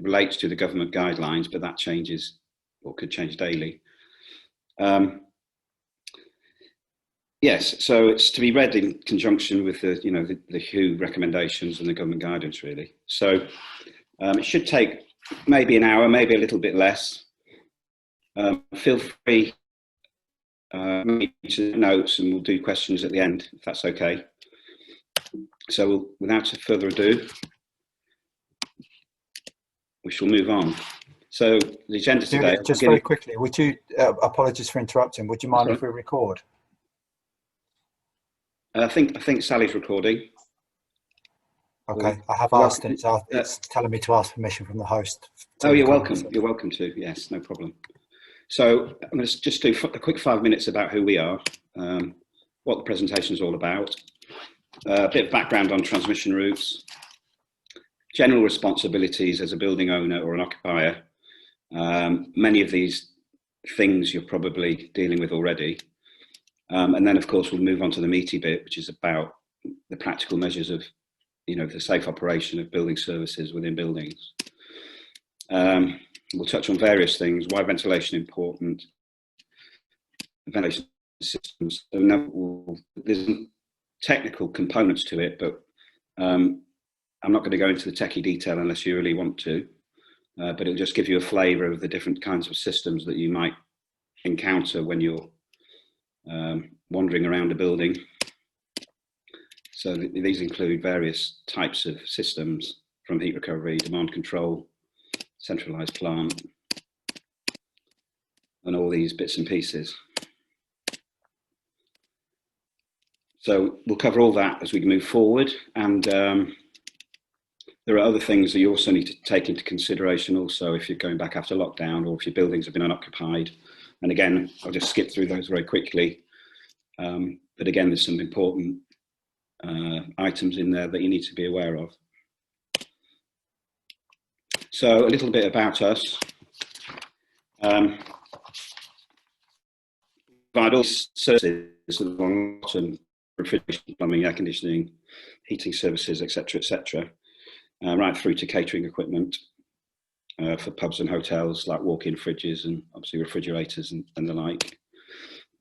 relates to the government guidelines, but that changes or could change daily. Yes, so it's to be read in conjunction with the, the WHO recommendations and the government guidance, really. So it should take maybe an hour, maybe a little bit less. Feel free to notes, and we'll do questions at the end, if that's okay. So without further ado, we shall move on. So the agenda today. Just very quickly, would you? Apologies for interrupting. Would you mind if we record? I think Sally's recording. Okay, I have asked, and it's telling me to ask permission from the host. Oh, you're welcome. You're welcome to. Yes, no problem. So I'm going to just do a quick 5 minutes about who we are, what the presentation is all about, a bit of background on transmission routes, general responsibilities as a building owner or an occupier. Many of these things you're probably dealing with already. And then, of course, we'll move on to the meaty bit, which is about the practical measures of, the safe operation of building services within buildings. We'll touch on various things, why ventilation is important, ventilation systems. There's technical components to it, but I'm not going to go into the techie detail unless you really want to, but it'll just give you a flavour of the different kinds of systems that you might encounter when you're wandering around a building. So these include various types of systems, from heat recovery, demand control, centralised plant, and all these bits and pieces. So we'll cover all that as we move forward, and there are other things that you also need to take into consideration also if you're going back after lockdown, or if your buildings have been unoccupied. And again, I'll just skip through those very quickly. But again, there's some important items in there that you need to be aware of. So a little bit about us. Provide all services along bottom, refrigeration, plumbing, air conditioning, heating services, etc., etc., right through to catering equipment for pubs and hotels, like walk-in fridges and obviously refrigerators and the like.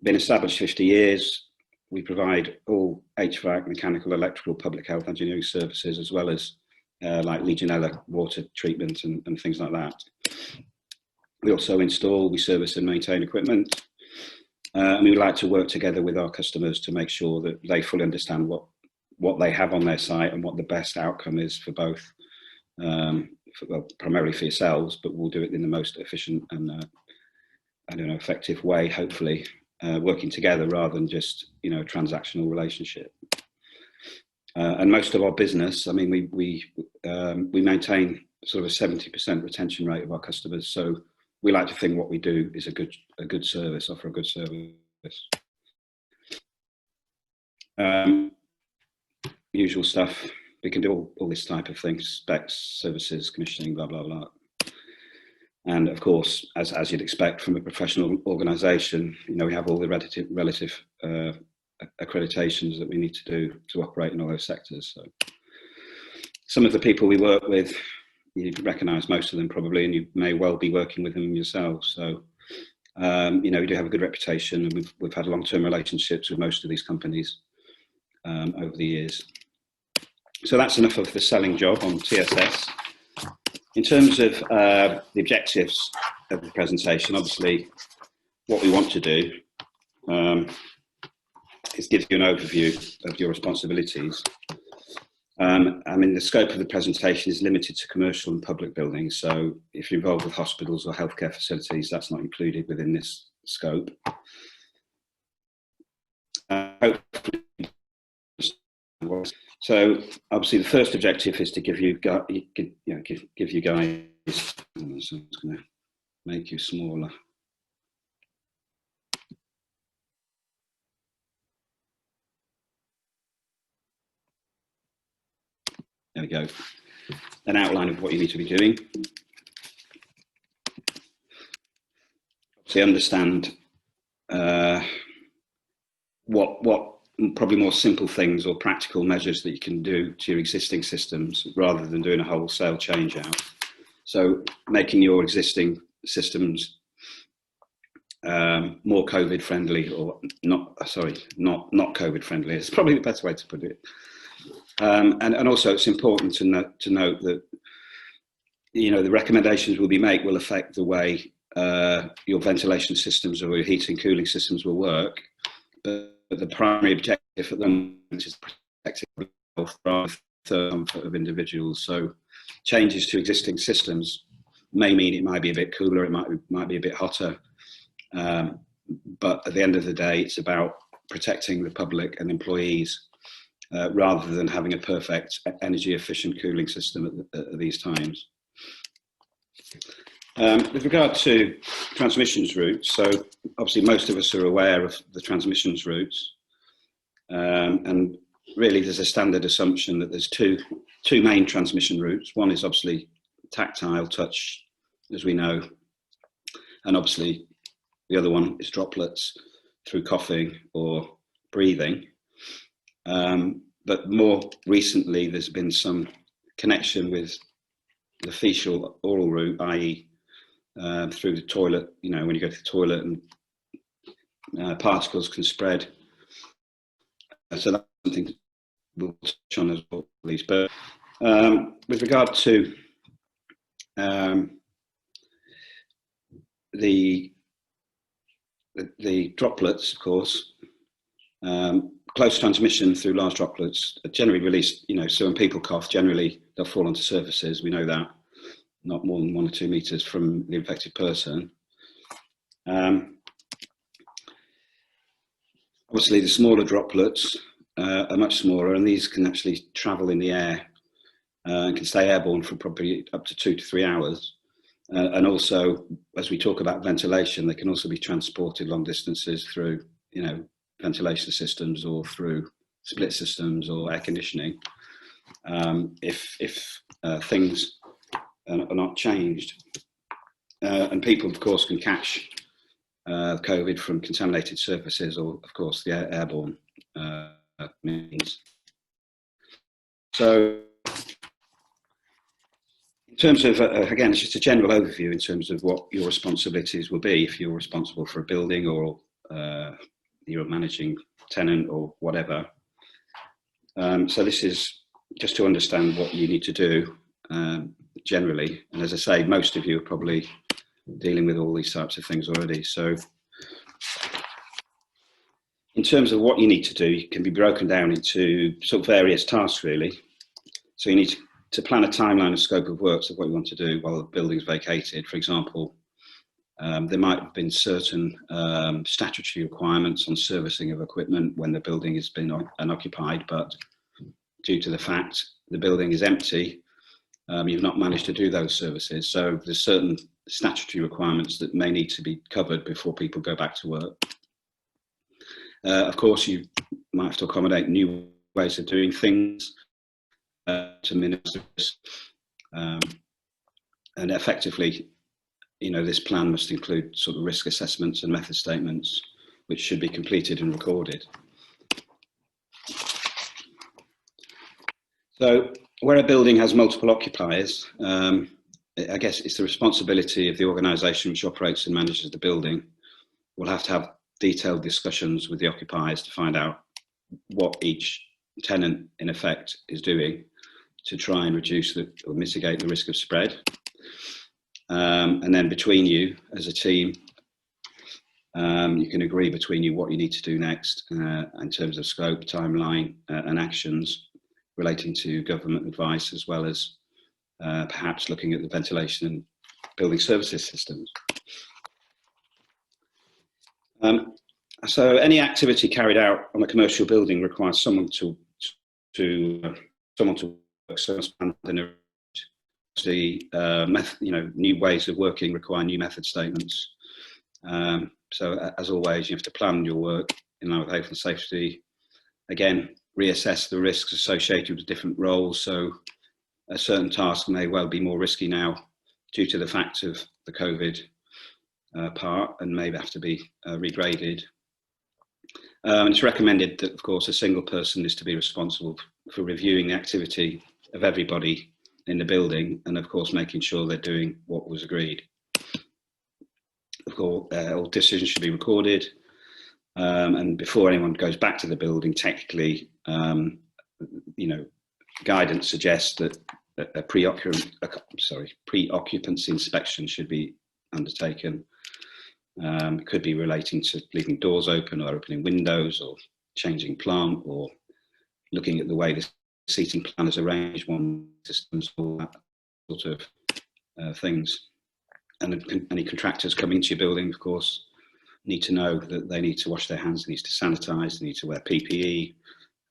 Been established 50 years. We provide all HVAC, mechanical, electrical, public health, engineering services, as well as like Legionella water treatment and things like that. We also install, we service and maintain equipment. And we would like to work together with our customers to make sure that they fully understand what they have on their site and what the best outcome is for both, well, primarily for yourselves, but we'll do it in the most efficient and effective way, hopefully, working together rather than just, a transactional relationship. And most of our business, I mean, we maintain sort of a 70% retention rate of our customers. So we like to think what we do is a good service, offer a good service. Usual stuff. We can do all this type of things: specs, services, commissioning, blah blah blah. And of course, as you'd expect from a professional organisation, we have all the relative accreditations that we need to do to operate in all those sectors. So some of the people we work with, you recognise most of them probably, and you may well be working with them yourselves. So we do have a good reputation, and we've had long-term relationships with most of these companies over the years. So that's enough of the selling job on TSS. In terms of the objectives of the presentation, obviously what we want to do is give you an overview of your responsibilities. I mean, the scope of the presentation is limited to commercial and public buildings. So if you're involved with hospitals or healthcare facilities, that's not included within this scope. So obviously the first objective is to give you guys, so I'm just going to make you smaller. There we go. An outline of what you need to be doing. So you understand what probably more simple things or practical measures that you can do to your existing systems rather than doing a wholesale change out. So making your existing systems more COVID friendly, or not COVID friendly. It's probably the best way to put it. And also it's important to note that, you know, the recommendations will be made will affect the way your ventilation systems or your heating and cooling systems will work. But the primary objective at the moment is protecting the health of individuals. So changes to existing systems may mean it might be a bit cooler, it might be a bit hotter. But at the end of the day, it's about protecting the public and employees rather than having a perfect energy efficient cooling system at these times. With regard to transmissions routes, so obviously most of us are aware of the transmissions routes, and really there's a standard assumption that there's two main transmission routes. One is obviously tactile touch, as we know, and obviously the other one is droplets through coughing or breathing. But more recently, there's been some connection with the fecal oral route, i.e. Through the toilet, you know, when you go to the toilet and particles can spread. So that's something we'll touch on as well, please. But with regard to the droplets, of course, close transmission through large droplets are generally released, you know, so when people cough, generally they'll fall onto surfaces, we know that, not more than 1 or 2 meters from the infected person. Obviously the smaller droplets are much smaller, and these can actually travel in the air and can stay airborne for probably up to 2 to 3 hours. And also, as we talk about ventilation, they can also be transported long distances through, you know, ventilation systems or through split systems or air conditioning. If things are not changed, and people, of course, can catch COVID from contaminated surfaces or, of course, the airborne means. So, in terms of, again, it's just a general overview in terms of what your responsibilities will be if you're responsible for a building or you're a managing tenant or whatever. So this is just to understand what you need to do generally. And as I say, most of you are probably dealing with all these types of things already. So in terms of what you need to do, it can be broken down into sort of various tasks, really. So you need to plan a timeline and scope of works of what you want to do while the building's vacated. For example, there might have been certain statutory requirements on servicing of equipment when the building has been unoccupied, but due to the fact the building is empty, you've not managed to do those services. So there's certain statutory requirements that may need to be covered before people go back to work. Of course, you might have to accommodate new ways of doing things to minimise this. And effectively, you know, this plan must include sort of risk assessments and method statements, which should be completed and recorded. So where a building has multiple occupiers, I guess it's the responsibility of the organisation which operates and manages the building. We'll have to have detailed discussions with the occupiers to find out what each tenant in effect is doing to try and reduce or mitigate the risk of spread. And then between you as a team, you can agree between you what you need to do next in terms of scope, timeline and actions relating to government advice, as well as perhaps looking at the ventilation and building services systems. So any activity carried out on a commercial building requires someone to work. So new ways of working require new method statements. So as always, you have to plan your work in line with health and safety. Again, reassess the risks associated with different roles. So a certain task may well be more risky now due to the fact of the COVID part, and maybe have to be regraded. It's recommended that, of course, a single person is to be responsible for reviewing the activity of everybody in the building, and of course making sure they're doing what was agreed. Of course, all decisions should be recorded, and before anyone goes back to the building, technically, guidance suggests that a pre-occupancy inspection should be undertaken. It could be relating to leaving doors open or opening windows or changing plant or looking at the way the seating plan is arranged, one systems, all that sort of things. And any contractors coming into your building, of course, need to know that they need to wash their hands, they need to sanitize, they need to wear PPE,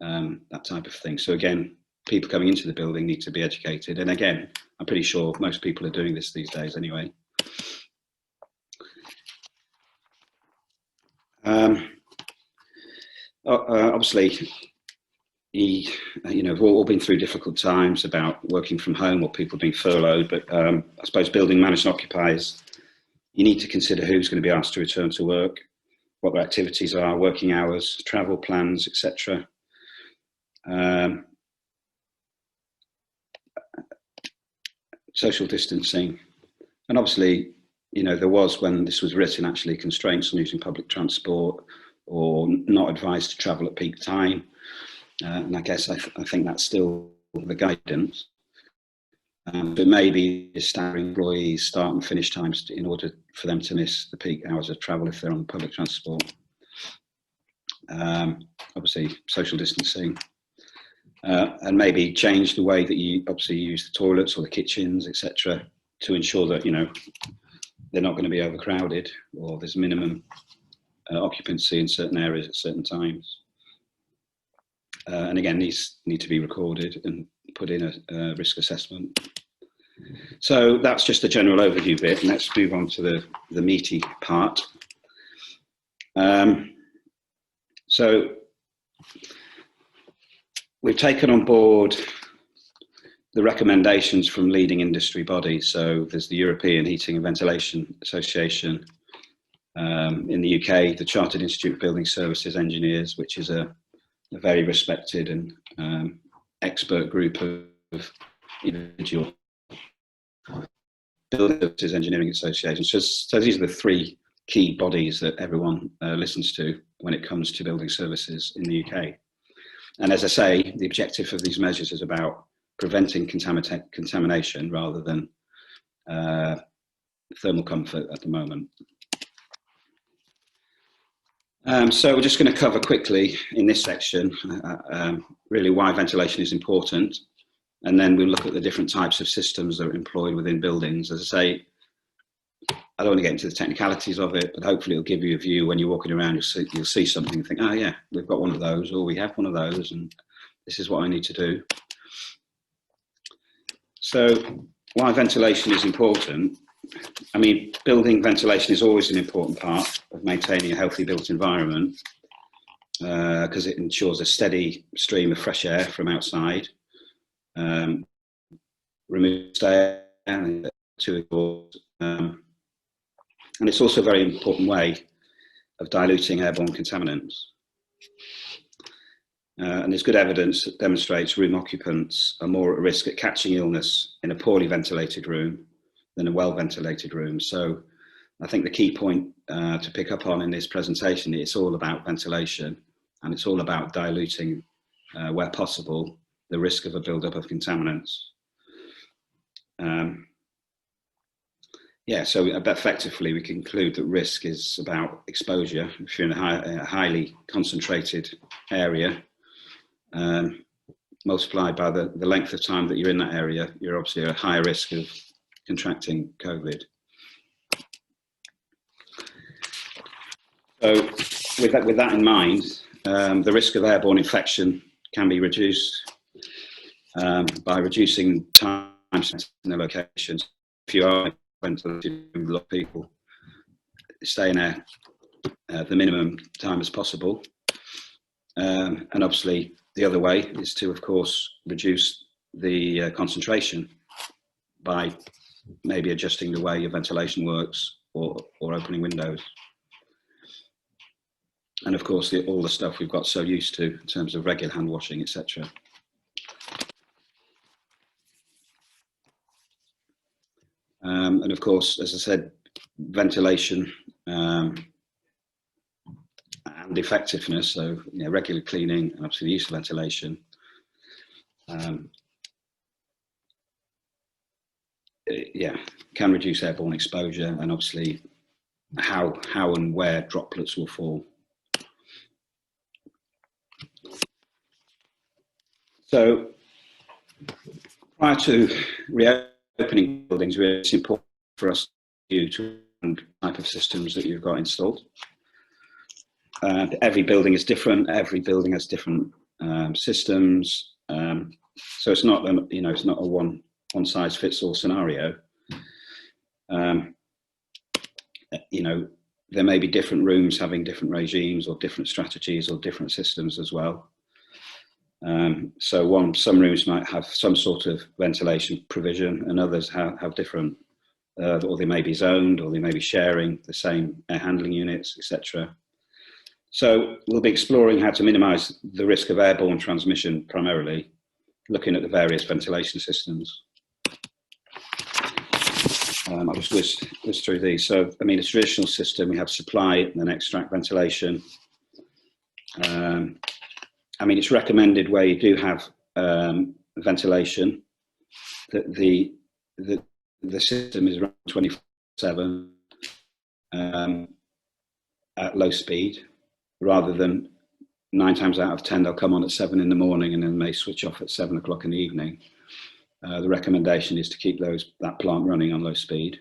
that type of thing. So again, people coming into the building need to be educated. And again, I'm pretty sure most people are doing this these days anyway. Obviously, we've all been through difficult times about working from home or people being furloughed, but I suppose building management occupiers, you need to consider who's going to be asked to return to work, what their activities are, working hours, travel plans, etc. Social distancing, and obviously, there was, when this was written, actually constraints on using public transport or not advised to travel at peak time. And I guess I think that's still the guidance. But maybe staggering employees' start and finish times in order for them to miss the peak hours of travel if they're on public transport. Obviously, social distancing. And maybe change the way that you obviously use the toilets or the kitchens, etc., to ensure that, they're not going to be overcrowded, or there's minimum occupancy in certain areas at certain times. And again, these need to be recorded and put in a risk assessment. So that's just a general overview bit, and let's move on to the meaty part. So we've taken on board the recommendations from leading industry bodies. So there's the European Heating and Ventilation Association, in the UK, the Chartered Institute of Building Services Engineers, which is a very respected and expert group of individual building services engineering associations. So these are the three key bodies that everyone listens to when it comes to building services in the UK. And as I say, the objective of these measures is about preventing contamination rather than thermal comfort at the moment. So we're just going to cover quickly in this section really why ventilation is important, and then we'll look at the different types of systems that are employed within buildings. As I say, I don't want to get into the technicalities of it, but hopefully it'll give you a view. When you're walking around, you'll see something and think, oh yeah, we've got one of those, or we have one of those, and this is what I need to do. So why ventilation is important. I mean, building ventilation is always an important part of maintaining a healthy built environment, because it ensures a steady stream of fresh air from outside, removes air to indoors, and it's also a very important way of diluting airborne contaminants. And there's good evidence that demonstrates room occupants are more at risk at catching illness in a poorly ventilated room than a well-ventilated room. So I think the key point to pick up on in this presentation, it's all about ventilation, and it's all about diluting, where possible, the risk of a build-up of contaminants. Yeah, so effectively we conclude that risk is about exposure. If you're in a highly concentrated area, multiplied by the length of time that you're in that area, you're obviously at a higher risk of contracting COVID. So with that in mind, the risk of airborne infection can be reduced by reducing time spent in the locations. If you are ventilated with a lot of people, stay in there the minimum time as possible. And obviously the other way is to, of course, reduce the concentration by maybe adjusting the way your ventilation works, or opening windows. And of course, all the stuff we've got so used to in terms of regular hand washing, etc. And of course, as I said, ventilation and effectiveness, so regular cleaning and obviously the use of ventilation. Can reduce airborne exposure, and obviously how and where droplets will fall. So prior to reopening buildings, it's important for us to the type of systems that you've got installed. Every building is different. Every building has different systems. So it's not it's not a one size fits all scenario. There may be different rooms having different regimes or different strategies or different systems as well. So some rooms might have some sort of ventilation provision, and others have different, or they may be zoned, or they may be sharing the same air handling units, etc. So we'll be exploring how to minimise the risk of airborne transmission, primarily looking at the various ventilation systems. I'll just whiz through these. So, I mean, a traditional system, we have supply and then extract ventilation. I mean, it's recommended where you do have ventilation that the system is running 24/7 at low speed, rather than 9 times out of 10 they'll come on at 7 in the morning and then may switch off at 7 o'clock in the evening. The recommendation is to keep that plant running on low speed.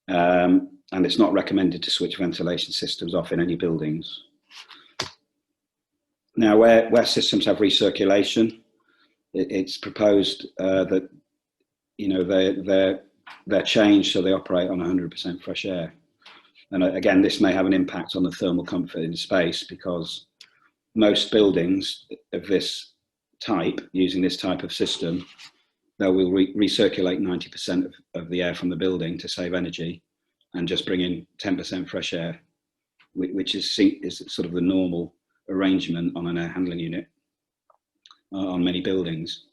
And it's not recommended to switch ventilation systems off in any buildings. Now, where systems have recirculation, it's proposed that they're changed so they operate on 100% fresh air. And again, this may have an impact on the thermal comfort in space, because most buildings of this type, using this type of system, they will recirculate 90% of the air from the building to save energy, and just bring in 10% fresh air, which is sort of the normal arrangement on an air handling unit on many buildings.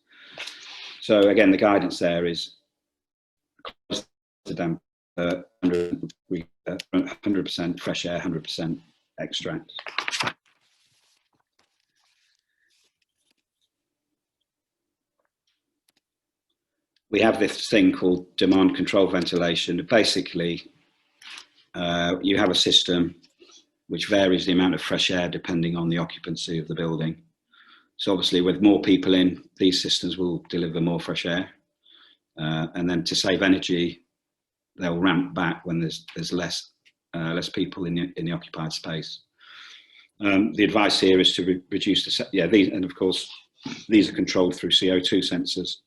So again, the guidance there is 100% fresh air, 100% extract. We have this thing called demand control ventilation. Basically, you have a system which varies the amount of fresh air depending on the occupancy of the building. So obviously, with more people in, these systems will deliver more fresh air. And then to save energy, they'll ramp back when there's less people in the occupied space. The advice here is to reduce these, and of course, these are controlled through CO2 sensors.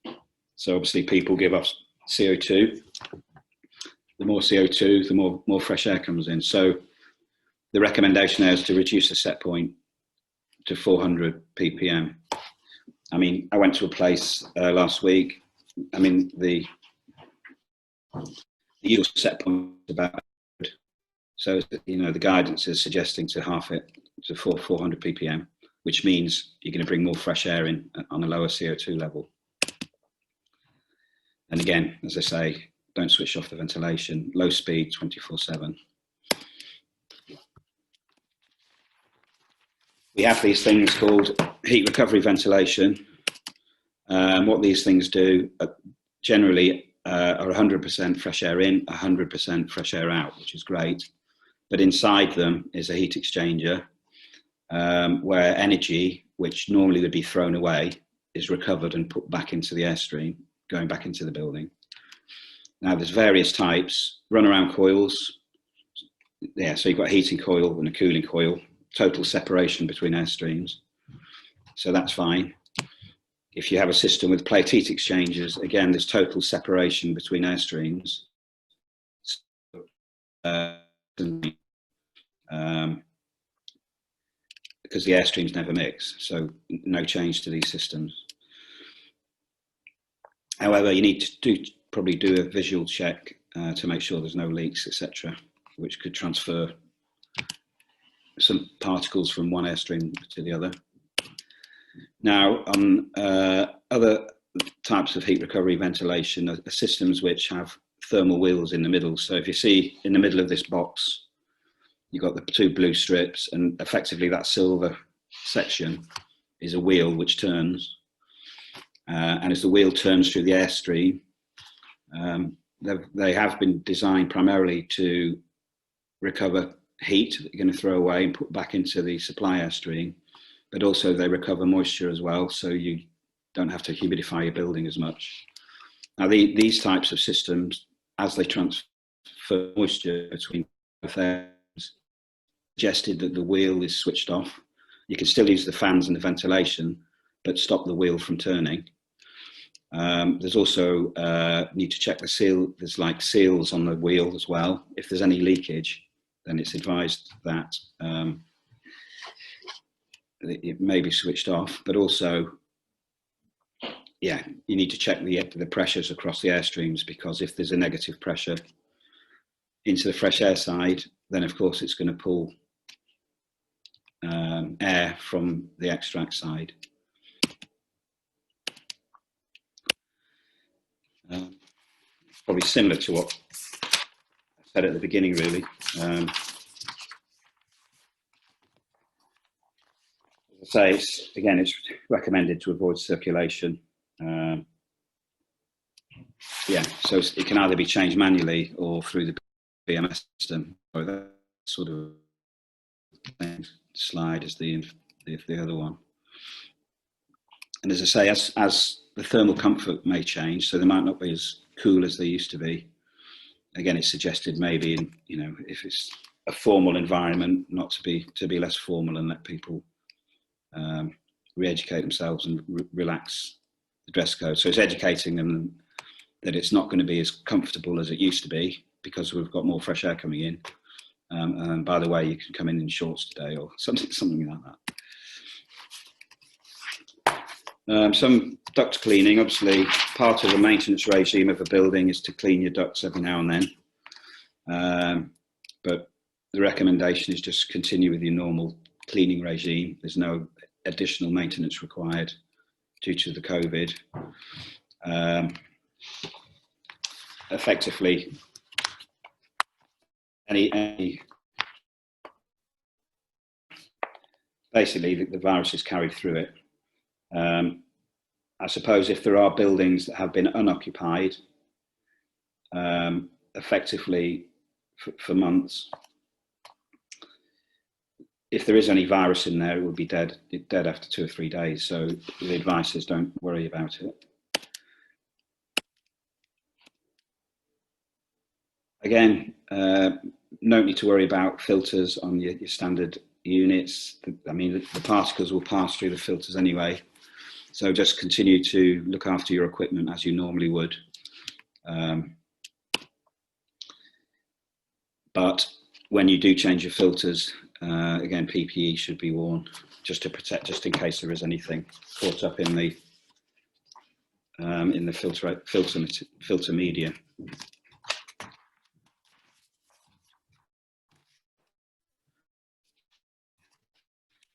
So obviously, people give off CO2. The more CO2, the more fresh air comes in. So the recommendation there is to reduce the set point to 400 ppm. I mean, I went to a place last week. I mean, the usual set point is about 100. So, the guidance is suggesting to half it to 400 ppm, which means you're going to bring more fresh air in on a lower CO2 level. And again, as I say, don't switch off the ventilation, low speed, 24/7. We have these things called heat recovery ventilation. What these things do generally are 100% fresh air in, 100% fresh air out, which is great. But inside them is a heat exchanger where energy, which normally would be thrown away, is recovered and put back into the airstream, going back into the building. Now, there's various types, runaround coils. Yeah, so you've got a heating coil and a cooling coil, total separation between airstreams. So that's fine. If you have a system with plate heat exchangers, again, there's total separation between airstreams. Because the airstreams never mix, so no change to these systems. However, you need to probably do a visual check to make sure there's no leaks, etc., which could transfer some particles from one airstream to the other. Now, on other types of heat recovery ventilation are systems which have thermal wheels in the middle. So if you see in the middle of this box, you've got the two blue strips, and effectively that silver section is a wheel which turns. And as the wheel turns through the airstream, they have been designed primarily to recover heat that you're going to throw away and put back into the supply airstream, but also they recover moisture as well, so you don't have to humidify your building as much. Now, these types of systems, as they transfer moisture between both areas, suggested that the wheel is switched off. You can still use the fans and the ventilation, but stop the wheel from turning. There's also need to check the seal. There's like seals on the wheel as well. If there's any leakage, then it's advised that it may be switched off. But also, yeah, you need to check the pressures across the airstreams, because if there's a negative pressure into the fresh air side, then of course it's going to pull air from the extract side. Probably similar to what I said at the beginning, really. As I say, it's recommended to avoid circulation. Yeah, so it can either be changed manually or through the BMS system. So that sort of slide is the other one. And as I say, as the thermal comfort may change, so they might not be as cool as they used to be. Again, it's suggested maybe in, if it's a formal environment, not to be less formal and let people re-educate themselves and relax the dress code. So it's educating them that it's not going to be as comfortable as it used to be, because we've got more fresh air coming in. And by the way, you can come in shorts today, or something like that. Some duct cleaning. Obviously, part of the maintenance regime of a building is to clean your ducts every now and then. But the recommendation is just continue with your normal cleaning regime. There's no additional maintenance required due to the COVID. Effectively, basically the virus is carried through it. I suppose if there are buildings that have been unoccupied, effectively for months, if there is any virus in there, it would be dead after 2 or 3 days. So the advice is don't worry about it. Again, no need to worry about filters on your standard units. The particles will pass through the filters anyway. So just continue to look after your equipment as you normally would. But when you do change your filters, again, PPE should be worn just to protect, just in case there is anything caught up in the filter media.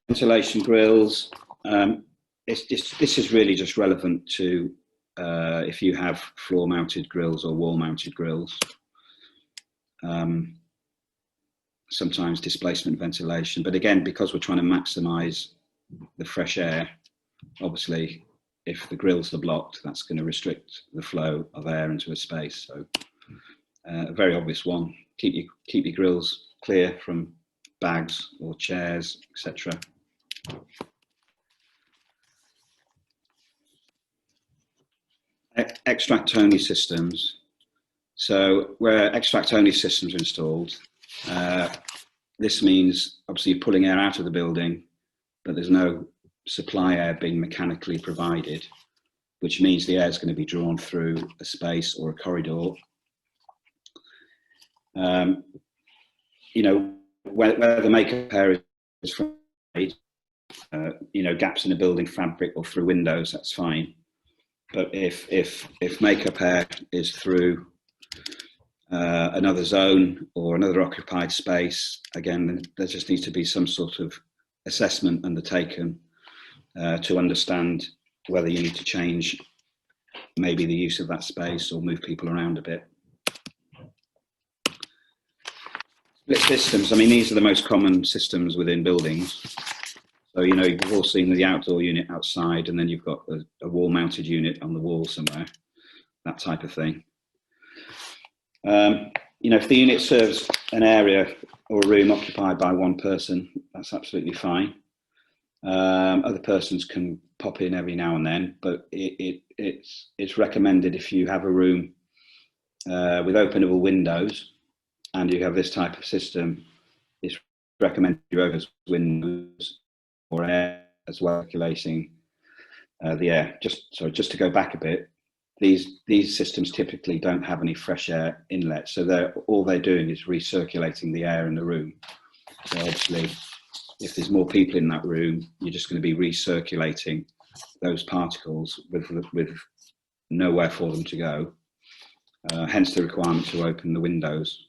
Ventilation grills. This is really just relevant to if you have floor-mounted grills or wall-mounted grills. Sometimes displacement ventilation, but again, because we're trying to maximise the fresh air, obviously, if the grills are blocked, that's going to restrict the flow of air into a space. So, a very obvious one: keep your grills clear from bags or chairs, etc. Extract-only systems. So where extract-only systems are installed, this means obviously you're pulling air out of the building, but there's no supply air being mechanically provided, which means the air is going to be drawn through a space or a corridor. Where the makeup air is from, gaps in a building fabric or through windows, that's fine. But if makeup air is through another zone or another occupied space, again, there just needs to be some sort of assessment undertaken to understand whether you need to change maybe the use of that space or move people around a bit. Split systems, I mean, these are the most common systems within buildings. So, you know, you've all seen the outdoor unit outside, and then you've got a wall-mounted unit on the wall somewhere, that type of thing. You know, if the unit serves an area or a room occupied by one person, that's absolutely fine. Other persons can pop in every now and then, but it's recommended if you have a room with openable windows and you have this type of system, it's recommended you open windows or air as well, circulating the air. Just to go back a bit, these systems typically don't have any fresh air inlet, so all they're doing is recirculating the air in the room. So obviously, if there's more people in that room, you're just going to be recirculating those particles with nowhere for them to go. Hence the requirement to open the windows,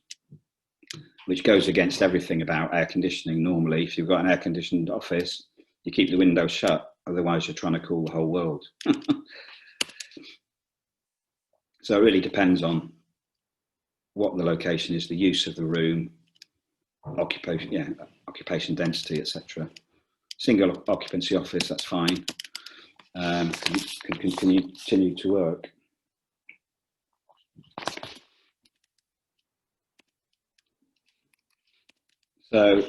which goes against everything about air conditioning. Normally, if you've got an air-conditioned office, you keep the windows shut, otherwise you're trying to cool the whole world. So it really depends on what the location is, the use of the room, occupation density, etc. Single occupancy office, that's fine. Can continue to work. So,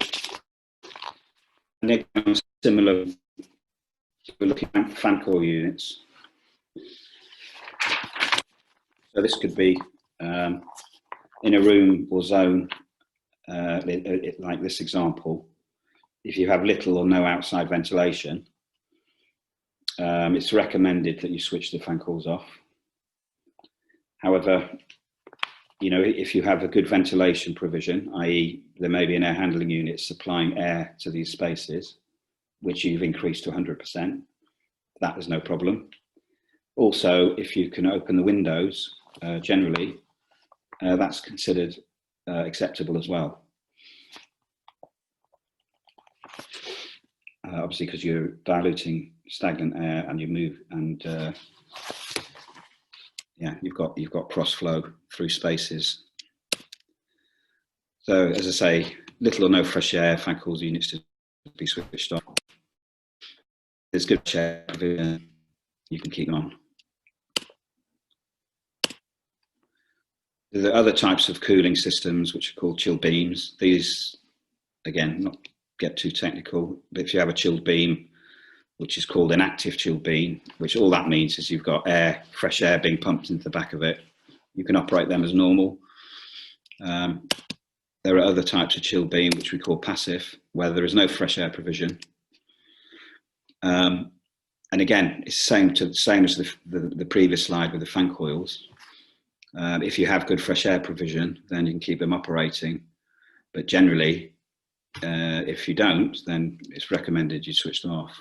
similar, we're looking at fan coil units. So this could be in a room or zone, like this example. If you have little or no outside ventilation, it's recommended that you switch the fan coils off. However, you know, if you have a good ventilation provision, i.e. there may be an air handling unit supplying air to these spaces, which you've increased to 100%, that is no problem. Also, if you can open the windows, generally, that's considered acceptable as well. Obviously, because you're diluting stagnant air and you move, and yeah, you've got cross flow through spaces. So, as I say, little or no fresh air, fan coils units to be switched on. There's good air, you can keep them on. There are other types of cooling systems which are called chilled beams. These, again, not get too technical, but if you have a chilled beam, which is called an active chilled beam, which all that means is you've got air, fresh air being pumped into the back of it, you can operate them as normal. There are other types of chilled beam which we call passive, where there is no fresh air provision. And again, it's the same as the previous slide with the fan coils. If you have good fresh air provision, then you can keep them operating. But generally, if you don't, then it's recommended you switch them off.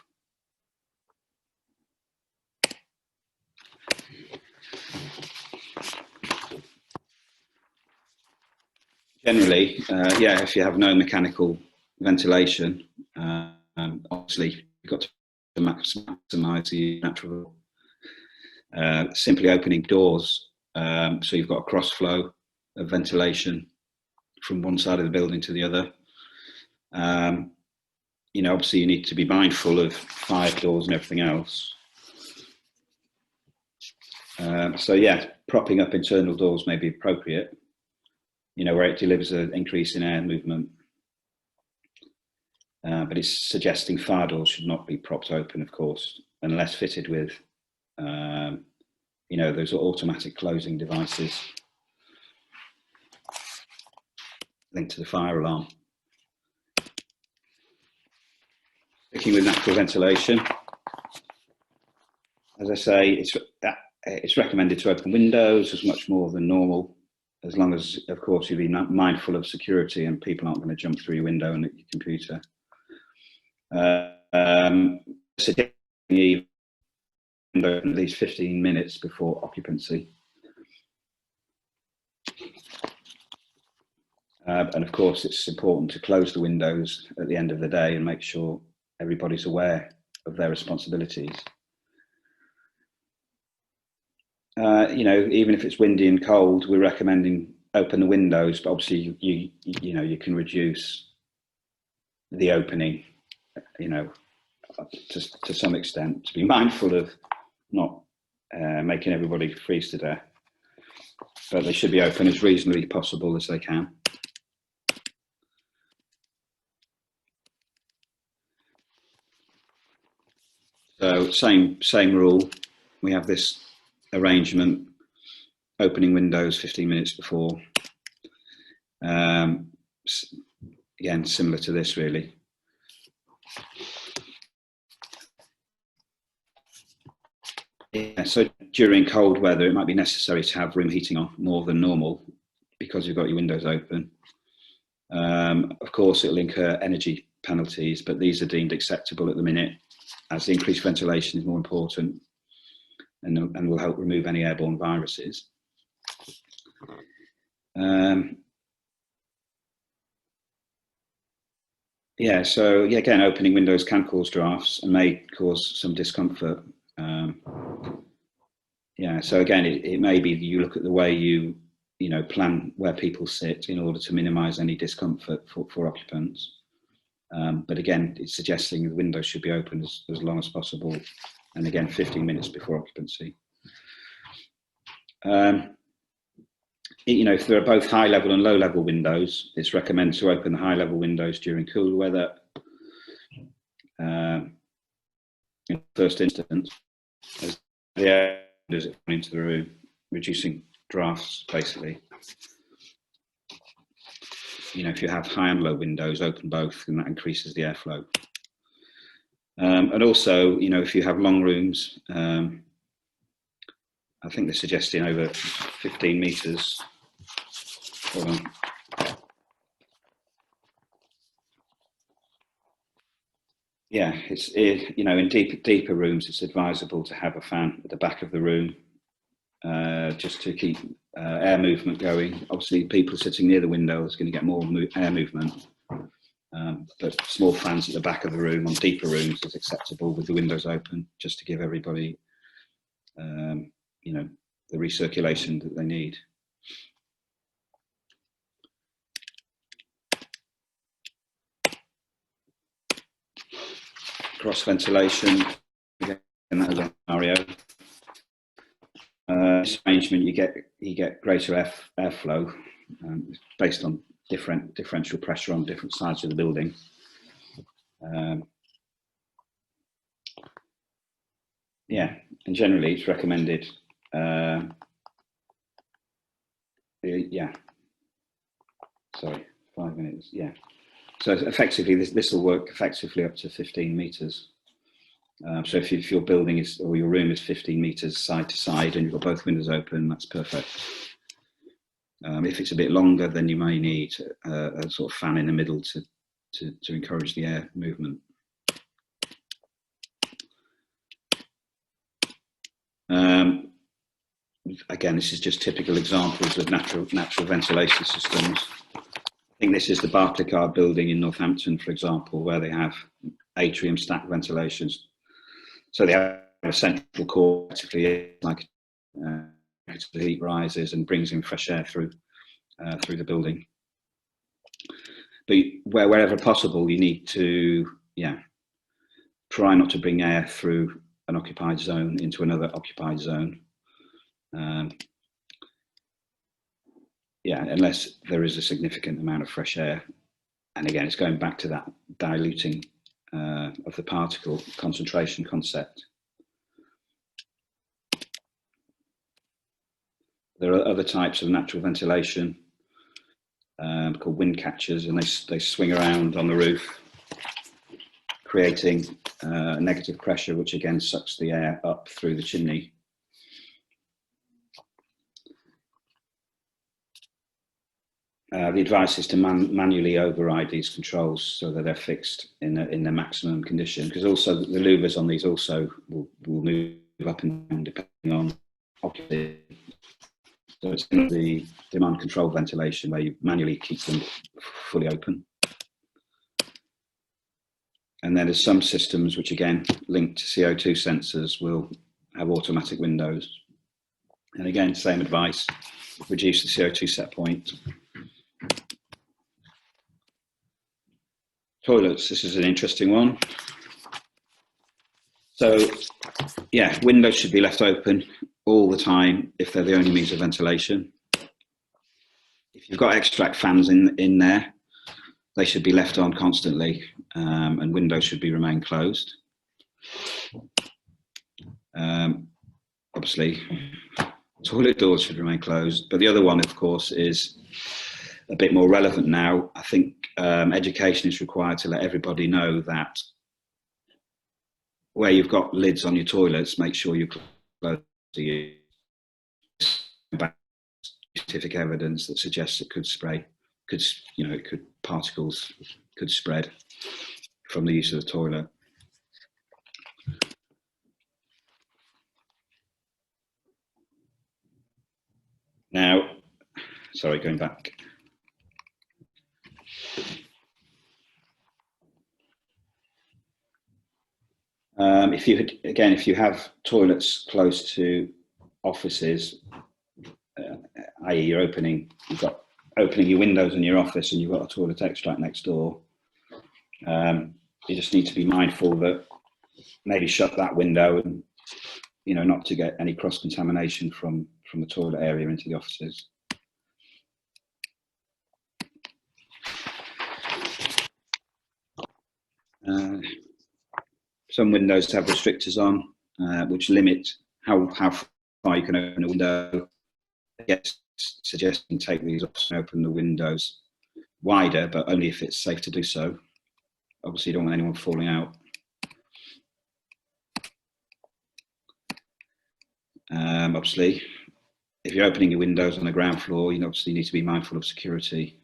Generally, yeah, if you have no mechanical ventilation, obviously you've got to maximise the natural. Simply opening doors, so you've got a cross flow of ventilation from one side of the building to the other. You know, obviously you need to be mindful of fire doors and everything else. So yeah, propping up internal doors may be appropriate, you know, where it delivers an increase in air movement. But it's suggesting fire doors should not be propped open, of course, unless fitted with, you know, those automatic closing devices linked to the fire alarm. Sticking with natural ventilation, as I say, it's recommended to open windows as much more than normal, as long as, of course, you'll be mindful of security and people aren't going to jump through your window and at your computer. Suggesting at least 15 minutes before occupancy. And of course, it's important to close the windows at the end of the day and make sure everybody's aware of their responsibilities. you know, even if it's windy and cold, we're recommending open the windows, but obviously you know, you can reduce the opening, you know, to some extent, to be mindful of not making everybody freeze to death, but they should be open as reasonably possible as they can. So same rule. We have this arrangement, opening windows 15 minutes before. Again, similar to this really. Yeah, so during cold weather, it might be necessary to have room heating on more than normal because you've got your windows open. Of course, it'll incur energy penalties, but these are deemed acceptable at the minute, as the increased ventilation is more important and will help remove any airborne viruses. Yeah, so yeah, again, opening windows can cause drafts and may cause some discomfort. Yeah, so again, it may be that you look at the way you know, plan where people sit in order to minimise any discomfort for occupants. But again, it's suggesting the windows should be open as long as possible, and again, 15 minutes before occupancy. You know, if there are both high level and low level windows, it's recommended to open the high level windows during cool weather. In the first instance, as the air is into the room, reducing drafts basically. You know, if you have high and low windows, open both, and that increases the airflow. And also, you know, if you have long rooms, I think they're suggesting over 15 metres. Hold on. Yeah, you know, in deeper rooms, it's advisable to have a fan at the back of the room, just to keep air movement going. Obviously, people sitting near the window is going to get more air movement, but small fans at the back of the room on deeper rooms is acceptable with the windows open, just to give everybody, you know, the recirculation that they need. Cross ventilation, again, that is a scenario. This arrangement, you get greater airflow based on differential pressure on different sides of the building. Yeah, and generally it's recommended. Yeah, sorry, 5 minutes. Yeah, so effectively this will work effectively up to 15 meters. So if your building is, or your room is 15 meters side to side and you've got both windows open, that's perfect. If it's a bit longer, then you may need a sort of fan in the middle to encourage the air movement. Again, this is just typical examples of natural ventilation systems. I think this is the Barclaycard building in Northampton, for example, where they have atrium stack ventilations. So they have a central core, basically, like the heat rises and brings in fresh air through the building. But wherever possible, you need to, try not to bring air through an occupied zone into another occupied zone. Unless there is a significant amount of fresh air. And again, it's going back to that diluting of the particle concentration concept. There are other types of natural ventilation called wind catchers, and they swing around on the roof, creating negative pressure, which again sucks the air up through the chimney. The advice is to manually override these controls so that they're fixed in their maximum condition, because also the louvers on these also will move up and down depending on occupancy. So it's the demand control ventilation where you manually keep them fully open. And then there's some systems which again linked to CO2 sensors will have automatic windows. And again, same advice, reduce the CO2 set point. Toilets, this is an interesting one. So, yeah, windows should be left open all the time if they're the only means of ventilation. If you've got extract fans in there, they should be left on constantly, and windows should remain closed. Obviously, toilet doors should remain closed. But the other one, of course, is a bit more relevant now. I think education is required to let everybody know that where you've got lids on your toilets, make sure you close the scientific evidence that suggests it could spray, particles could spread from the use of the toilet. Now, sorry, going back. If you have toilets close to offices, i.e. you're opening your windows in your office and you've got a toilet extract next door, you just need to be mindful that maybe shut that window and, not to get any cross-contamination from the toilet area into the offices. Some windows have restrictors on, which limit how far you can open a window. Yes, suggesting take these off and open the windows wider, but only if it's safe to do so. Obviously, you don't want anyone falling out. Obviously, if you're opening your windows on the ground floor, you obviously need to be mindful of security,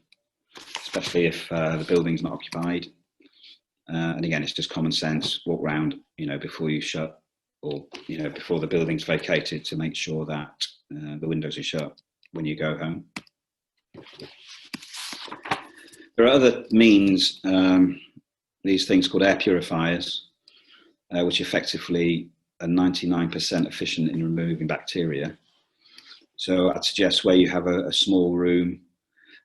especially if the building's not occupied. And again, it's just common sense. Walk around, before you shut, or before the building's vacated, to make sure that the windows are shut when you go home. There are other means, these things called air purifiers, which effectively are 99% efficient in removing bacteria. So I'd suggest where you have a small room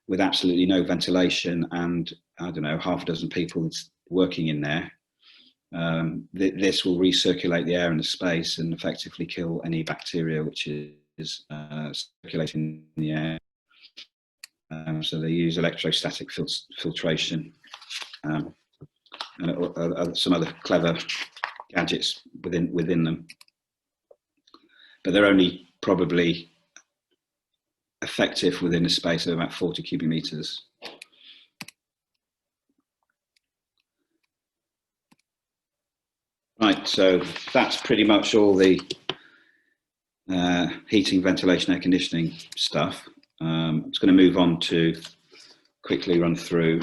with absolutely no ventilation and, I don't know, half a dozen people working in there, this will recirculate the air in the space and effectively kill any bacteria which is circulating in the air. So they use electrostatic filtration and some other clever gadgets within them, but they're only probably effective within a space of about 40 cubic meters. Right, so that's pretty much all the heating, ventilation, air conditioning stuff. I'm just going to move on to quickly run through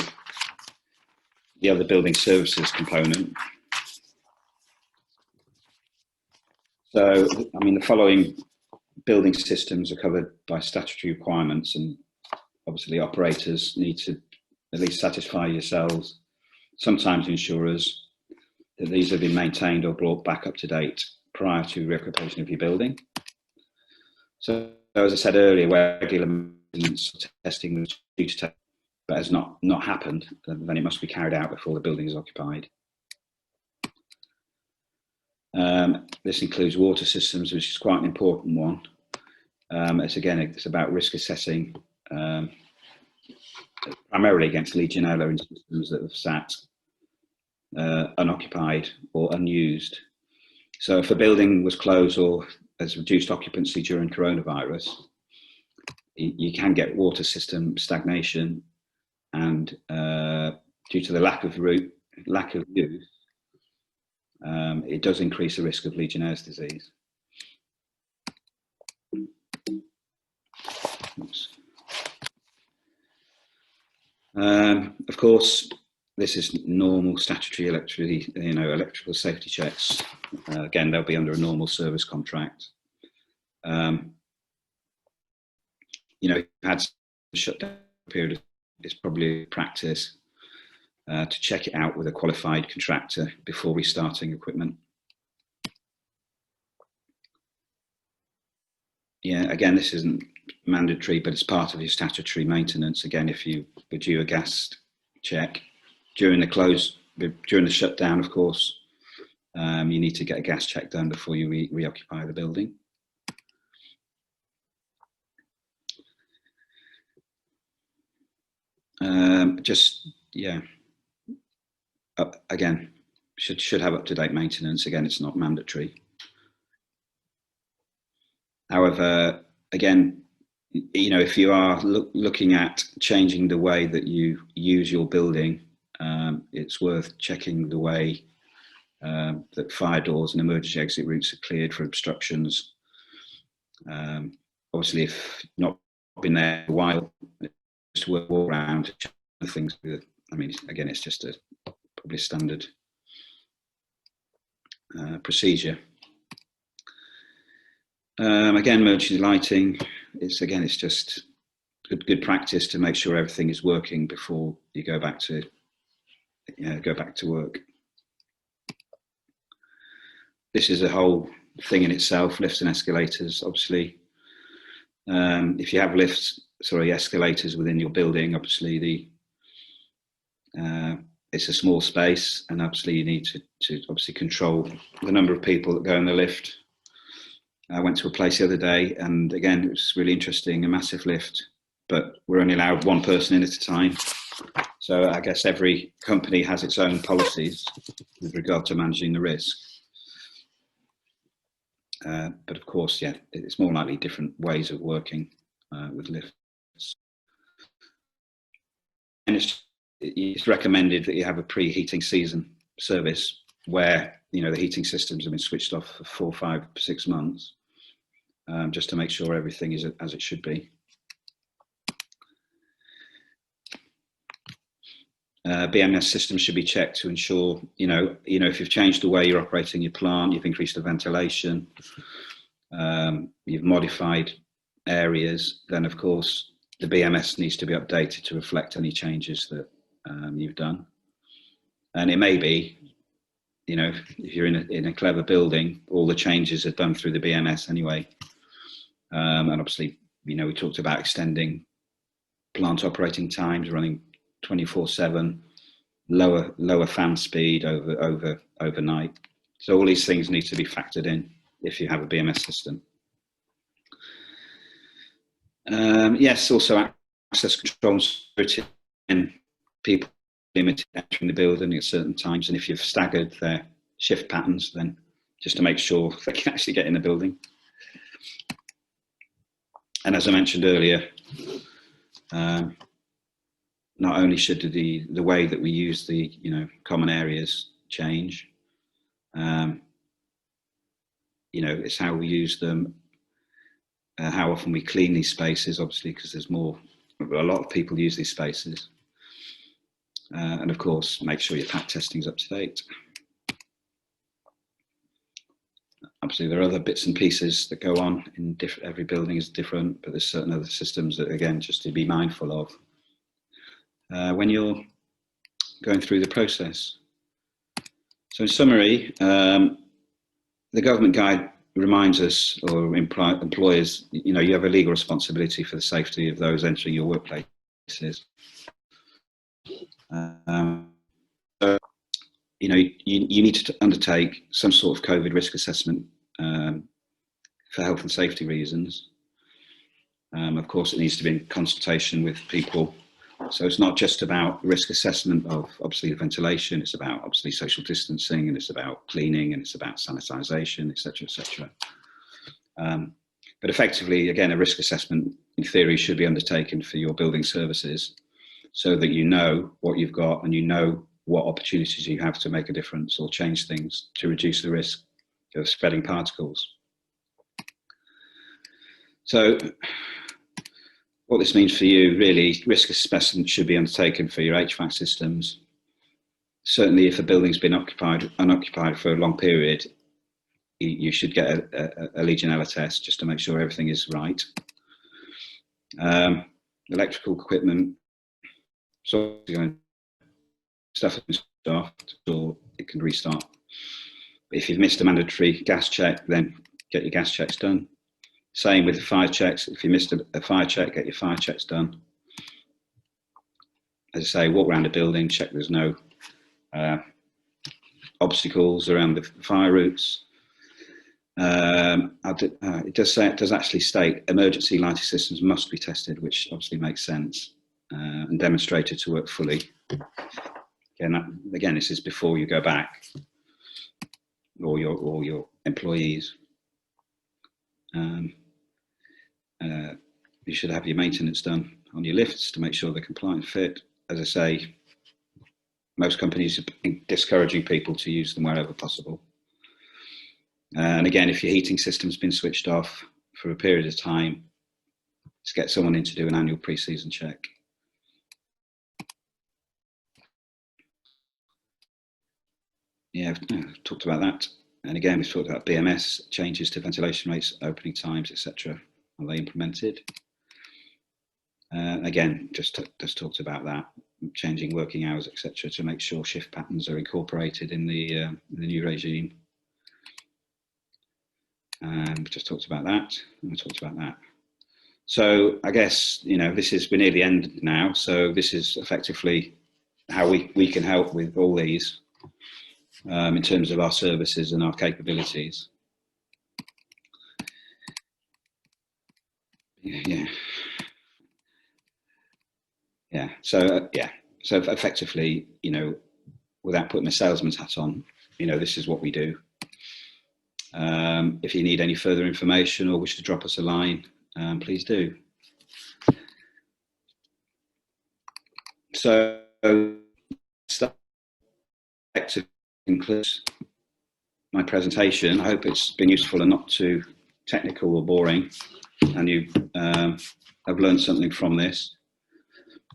the other building services component. So, the following building systems are covered by statutory requirements, and obviously operators need to at least satisfy yourselves, sometimes insurers, that these have been maintained or brought back up to date prior to reoccupation of your building. So, as I said earlier, where regular maintenance testing was due to take, but has not happened, then it must be carried out before the building is occupied. This includes water systems, which is quite an important one. It's about risk assessing, primarily against Legionella in systems that have sat unoccupied or unused. So if a building was closed or has reduced occupancy during coronavirus, you can get water system stagnation, and due to the lack of use, it does increase the risk of Legionnaire's disease. Of course, this is normal statutory electrical safety checks. Again, they'll be under a normal service contract. You've had a shutdown period, it's probably practice to check it out with a qualified contractor before restarting equipment. Yeah, again, this isn't mandatory, but it's part of your statutory maintenance. Again, if you were due a gas check during the shutdown, of course, you need to get a gas check done before you reoccupy the building. Again, should have up-to-date maintenance. Again, it's not mandatory. However, again, if you are looking at changing the way that you use your building, it's worth checking the way that fire doors and emergency exit routes are cleared for obstructions. Obviously, if not been there a while, just walk around, check things. I mean, again, it's just probably a standard procedure. Again, emergency lighting. It's just good practice to make sure everything is working before you go back to work. This is a whole thing in itself. Lifts and escalators, obviously. If you have escalators within your building, obviously it's a small space, and obviously you need to obviously control the number of people that go in the lift. I went to a place the other day, and again, it was really interesting, a massive lift, but we're only allowed one person in at a time. So I guess every company has its own policies with regard to managing the risk. But of course, yeah, it's more likely different ways of working with lifts. And it's recommended that you have a pre-heating season service where the heating systems have been switched off for 4, 5, 6 months, just to make sure everything is as it should be. BMS systems should be checked to ensure, if you've changed the way you're operating your plant, you've increased the ventilation, you've modified areas, then of course the BMS needs to be updated to reflect any changes that you've done. And it may be, if you're in a clever building, all the changes are done through the BMS anyway. And obviously, we talked about extending plant operating times, running 24/7, lower fan speed overnight. So all these things need to be factored in if you have a BMS system. Yes, also access control and security, and people limited entering the building at certain times, and if you've staggered their shift patterns, then just to make sure they can actually get in the building. And as I mentioned earlier, not only should the way that we use the common areas change, it's how we use them, how often we clean these spaces, obviously, because a lot of people use these spaces, and of course make sure your pack testing is up to date. Obviously, there are other bits and pieces that go on in every building is different, but there's certain other systems that, again, just to be mindful of when you're going through the process. So in summary, the government guide reminds us, or employers, you have a legal responsibility for the safety of those entering your workplaces. So, you need to undertake some sort of COVID risk assessment for health and safety reasons. Of course, it needs to be in consultation with people. So it's not just about risk assessment of obviously the ventilation, it's about obviously social distancing, and it's about cleaning, and it's about sanitisation, etc., etc. But effectively, again, a risk assessment in theory should be undertaken for your building services so that you know what you've got and you know what opportunities you have to make a difference or change things to reduce the risk of spreading particles. So what this means for you, really, risk assessment should be undertaken for your HVAC systems. Certainly, if a building's been unoccupied for a long period, you should get a Legionella test just to make sure everything is right. Electrical equipment, so stuff is stopped or it can restart. If you've missed a mandatory gas check, then get your gas checks done. Same with the fire checks. If you missed a fire check, get your fire checks done. As I say, walk around the building, check there's no obstacles around the fire routes. It does actually state emergency lighting systems must be tested, which obviously makes sense, and demonstrated to work fully. Again, this is before you go back, or your employees. You should have your maintenance done on your lifts to make sure they're compliant and fit. As I say, most companies are discouraging people to use them wherever possible. And again, if your heating system's been switched off for a period of time, just get someone in to do an annual pre-season check. Yeah, I've talked about that. And again, we've talked about BMS, changes to ventilation rates, opening times, etc. Are they implemented? Again, just talked about that, changing working hours, etc., to make sure shift patterns are incorporated in the new regime. And we just talked about that, and we talked about that. So I guess, we're near the end now, so this is effectively how we can help with all these in terms of our services and our capabilities. So effectively, without putting a salesman's hat on, this is what we do. If you need any further information or wish to drop us a line, please do. So that concludes my presentation. I hope it's been useful and not too technical or boring, and you have learned something from this,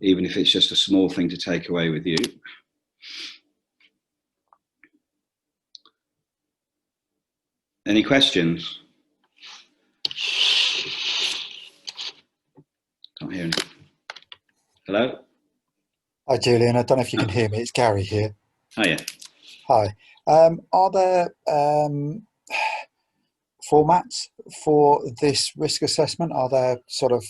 even if it's just a small thing to take away with you. Any questions? Can't hear anything. Hello? Hi, Julian. I don't know if you can hear me. It's Gary here. Oh, yeah. Hi. Are there formats for this risk assessment? Are there sort of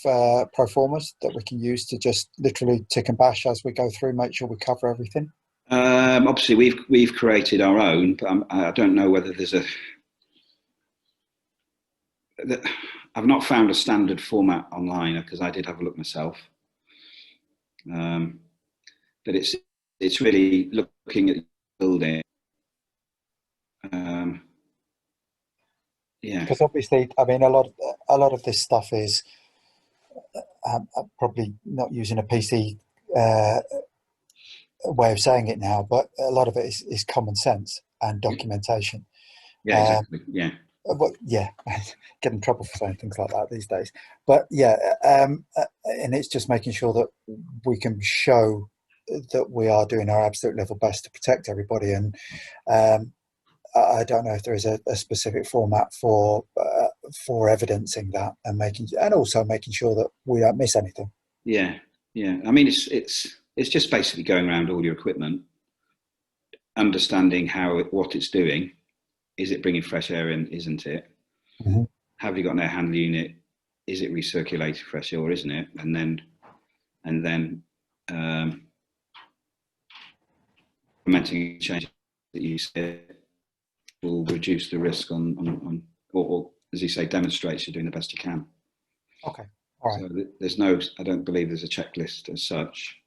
pro formas that we can use to just literally tick and bash as we go through, make sure we cover everything? Obviously, we've created our own, but I don't know whether there's I've not found a standard format online, because I did have a look myself. But it's really looking at the building. Because obviously, I mean, a lot of this stuff is I'm probably not using a PC way of saying it now, but a lot of it is common sense and documentation. Yeah, exactly. Yeah. Well, yeah, get in trouble for saying things like that these days. But yeah, and it's just making sure that we can show that we are doing our absolute level best to protect everybody. And I don't know if there is a specific format for evidencing that and also making sure that we don't miss anything. Yeah, yeah. I mean, it's just basically going around all your equipment, understanding what it's doing. Is it bringing fresh air in? Isn't it? Mm-hmm. Have you got an air handling unit? Is it recirculating fresh air, or isn't it? And then implementing changes that you said will reduce the risk or as you say, demonstrates you're doing the best you can. Okay. All right. So I don't believe there's a checklist as such.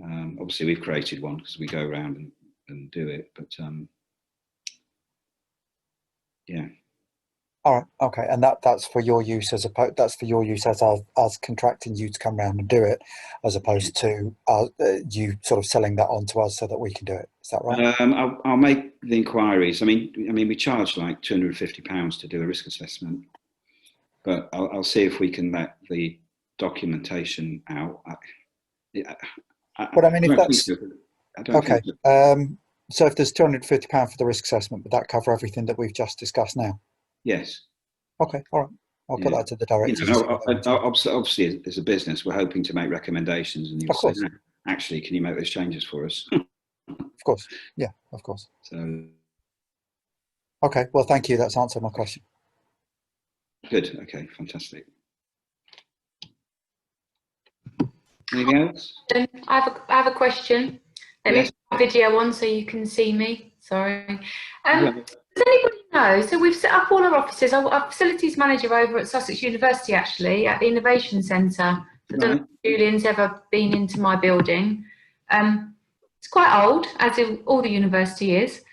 Obviously, we've created one because we go around and do it, but yeah. All right. Okay. And that's for your use as us contracting you to come around and do it, as opposed to you sort of selling that on to us so that we can do it. Is that right? I'll make the inquiries. I mean, we charge like £250 to do a risk assessment, but I'll see if we can let the documentation out. But I mean, if that's okay. So if there's £250 for the risk assessment, would that cover everything that we've just discussed now? Yes. Okay, all right. I'll put that to the directors. Obviously, as a business, we're hoping to make recommendations, and you'll say, no, actually, can you make those changes for us? Of course. Yeah, of course. So. Okay, well, thank you. That's answered my question. Good. Okay. Fantastic. Anything else? I have a question. Let me put my video on so you can see me. Sorry. Does anybody know? So we've set up all our offices. Our facilities manager over at Sussex University, actually, at the Innovation Centre. I don't know if Julian's ever been into my building. It's quite old, as all the university is.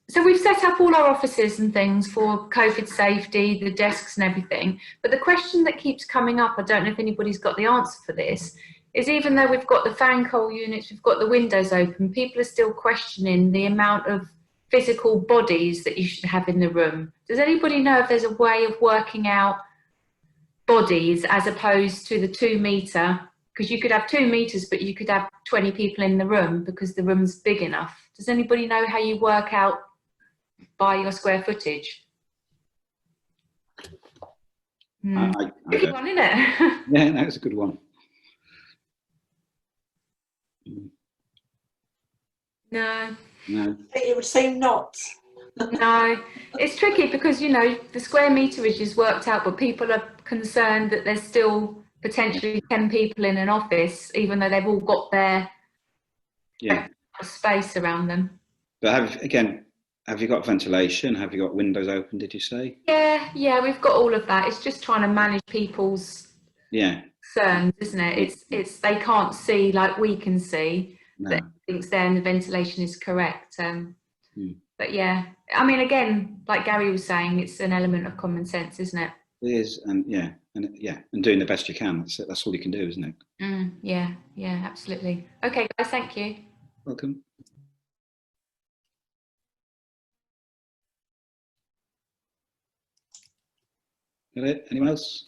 So we've set up all our offices and things for COVID safety, the desks and everything. But the question that keeps coming up, I don't know if anybody's got the answer for this, is even though we've got the fan coil units, we've got the windows open, people are still questioning the amount of physical bodies that you should have in the room. Does anybody know if there's a way of working out bodies as opposed to the 2 metre? Because you could have 2 metres, but you could have 20 people in the room because the room's big enough. Does anybody know how you work out by your square footage? Tricky one, isn't it? Yeah, that's a good one. No. No. You would say not. No, it's tricky because, you know, the square meterage is worked out, but people are concerned that there's still potentially 10 people in an office, even though they've all got their space around them. But have you got ventilation? Have you got windows open, did you say? Yeah, we've got all of that. It's just trying to manage people's concerns, isn't it? It's they can't see like we can see. No. That thinks there and the ventilation is correct. But yeah, I mean, again, like Gary was saying, it's an element of common sense, isn't it? It is, and doing the best you can. That's all you can do, isn't it? Yeah, absolutely. Okay, guys, thank you. Welcome. Got it? Anyone else?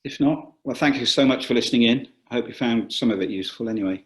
If not, well, thank you so much for listening in. I hope you found some of it useful anyway.